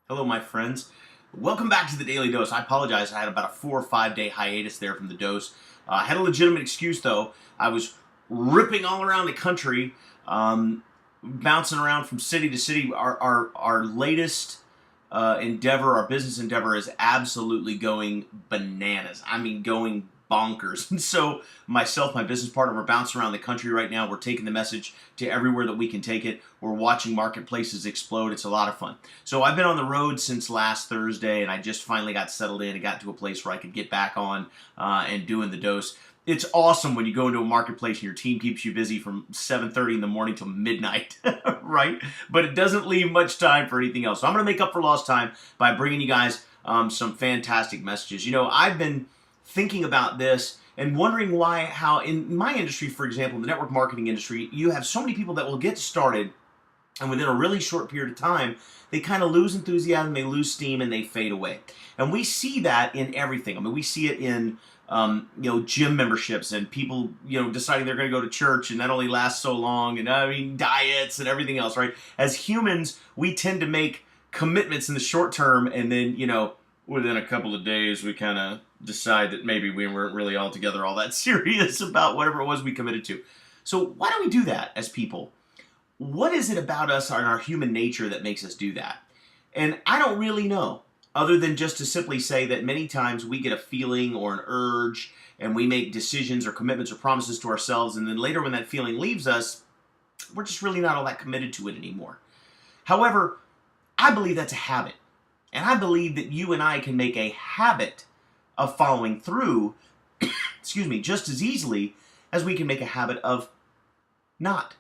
Hello, my friends. Welcome back to the Daily Dose. I apologize. I had about a 4 or 5 day hiatus there from the dose. I had a legitimate excuse, though. I was ripping all around the country, bouncing around from city to city. Our latest endeavor, our business endeavor, is absolutely going bananas. I mean, going bonkers. And so myself, my business partner, we're bouncing around the country right now. We're taking the message to everywhere that we can take it. We're watching marketplaces explode. It's a lot of fun. So I've been on the road since last Thursday, and I just finally got settled in and got to a place where I could get back on and doing the dose. It's awesome when you go into a marketplace and your team keeps you busy from 7:30 in the morning till midnight, right? But it doesn't leave much time for anything else. So I'm going to make up for lost time by bringing you guys some fantastic messages. You know, I've been thinking about this and wondering how in my industry, for example, the network marketing industry, you have so many people that will get started and within a really short period of time, they kind of lose enthusiasm, they lose steam, and they fade away. And we see that in everything. I mean, we see it in gym memberships and people, deciding they're going to go to church, and that only lasts so long. And I mean, diets and everything else, right? As humans, we tend to make commitments in the short term, and then, within a couple of days, we kind of decide that maybe we weren't really altogether all that serious about whatever it was we committed to. So why do we do that as people? What is it about us and our human nature that makes us do that? And I don't really know, other than just to simply say that many times we get a feeling or an urge and we make decisions or commitments or promises to ourselves, and then later when that feeling leaves us, we're just really not all that committed to it anymore. However, I believe that's a habit. And I believe that you and I can make a habit of following through, just as easily as we can make a habit of not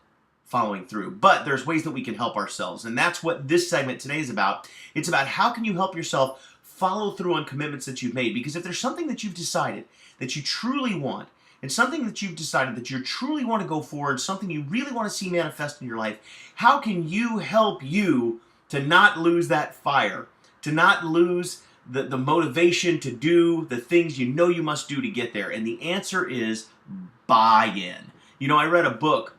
following through. But there's ways that we can help ourselves. And that's what this segment today is about. It's about how can you help yourself follow through on commitments that you've made. Because if there's something that you've decided that you truly want, and something that you've decided that you truly want to go for, and something you really want to see manifest in your life, how can you help you to not lose that fire, to not lose the motivation to do the things you know you must do to get there? And the answer is buy-in. I read a book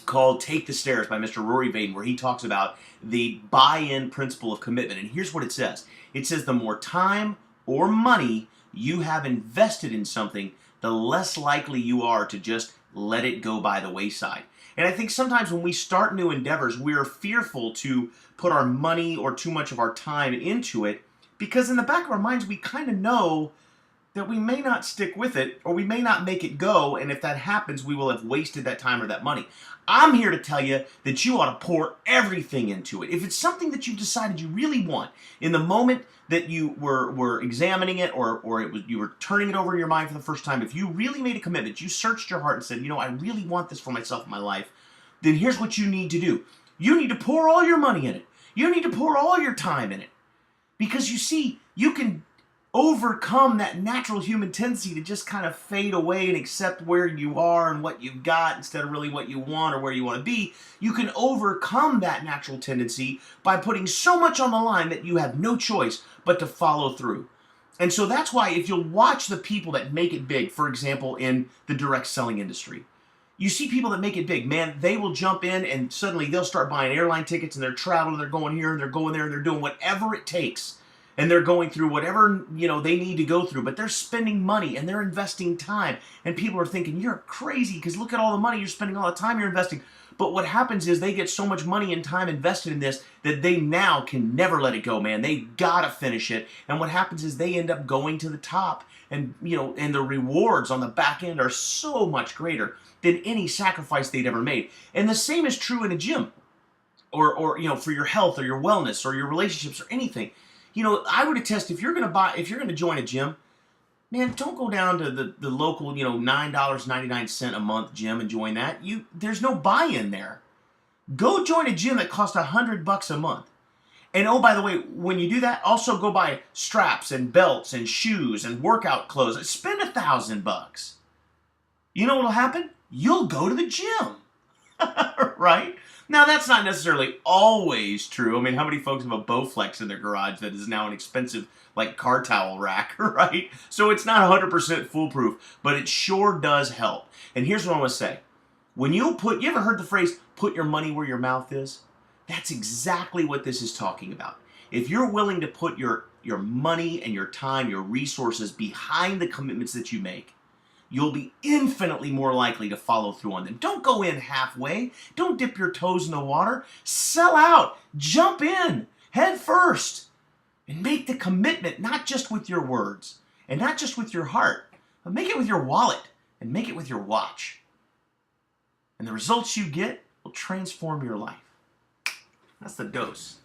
called Take the Stairs by Mr. Rory Vaden, where he talks about the buy-in principle of commitment. And here's what it says. It says the more time or money you have invested in something, the less likely you are to just let it go by the wayside. And I think sometimes when we start new endeavors, we're fearful to put our money or too much of our time into it, because in the back of our minds, we kind of know that we may not stick with it, or we may not make it go, and if that happens, we will have wasted that time or that money. I'm here to tell you that you ought to pour everything into it. If it's something that you've decided you really want, in the moment that you were examining it, or you were turning it over in your mind for the first time, if you really made a commitment, you searched your heart and said, I really want this for myself in my life, then here's what you need to do. You need to pour all your money in it. You need to pour all your time in it. Because you see, you can overcome that natural human tendency to just kind of fade away and accept where you are and what you've got instead of really what you want or where you want to be. You can overcome that natural tendency by putting so much on the line that you have no choice but to follow through. And so that's why if you'll watch the people that make it big, for example, in the direct selling industry, you see people that make it big, man, they will jump in and suddenly they'll start buying airline tickets and they're traveling, they're going here and they're going there and they're doing whatever it takes. And they're going through whatever, they need to go through. But they're spending money and they're investing time. And people are thinking, you're crazy because look at all the money you're spending, all the time you're investing. But what happens is they get so much money and time invested in this that they now can never let it go, man. They got to finish it. And what happens is they end up going to the top. And, and the rewards on the back end are so much greater than any sacrifice they'd ever made. And the same is true in a gym or for your health or your wellness or your relationships or anything. I would attest, if you're going to join a gym, man, don't go down to the local, $9.99 a month gym and join that. There's no buy-in there. Go join a gym that costs $100 a month. And oh, by the way, when you do that, also go buy straps and belts and shoes and workout clothes. Spend $1,000. You know what'll happen? You'll go to the gym, right? Now, that's not necessarily always true. I mean, how many folks have a Bowflex in their garage that is now an expensive, car towel rack, right? So it's not 100% foolproof, but it sure does help. And here's what I want to say. When you ever heard the phrase, put your money where your mouth is? That's exactly what this is talking about. If you're willing to put your money and your time, your resources behind the commitments that you make, you'll be infinitely more likely to follow through on them. Don't go in halfway. Don't dip your toes in the water. Sell out. Jump in head first and make the commitment, not just with your words and not just with your heart, but make it with your wallet and make it with your watch. And the results you get will transform your life. That's the dose.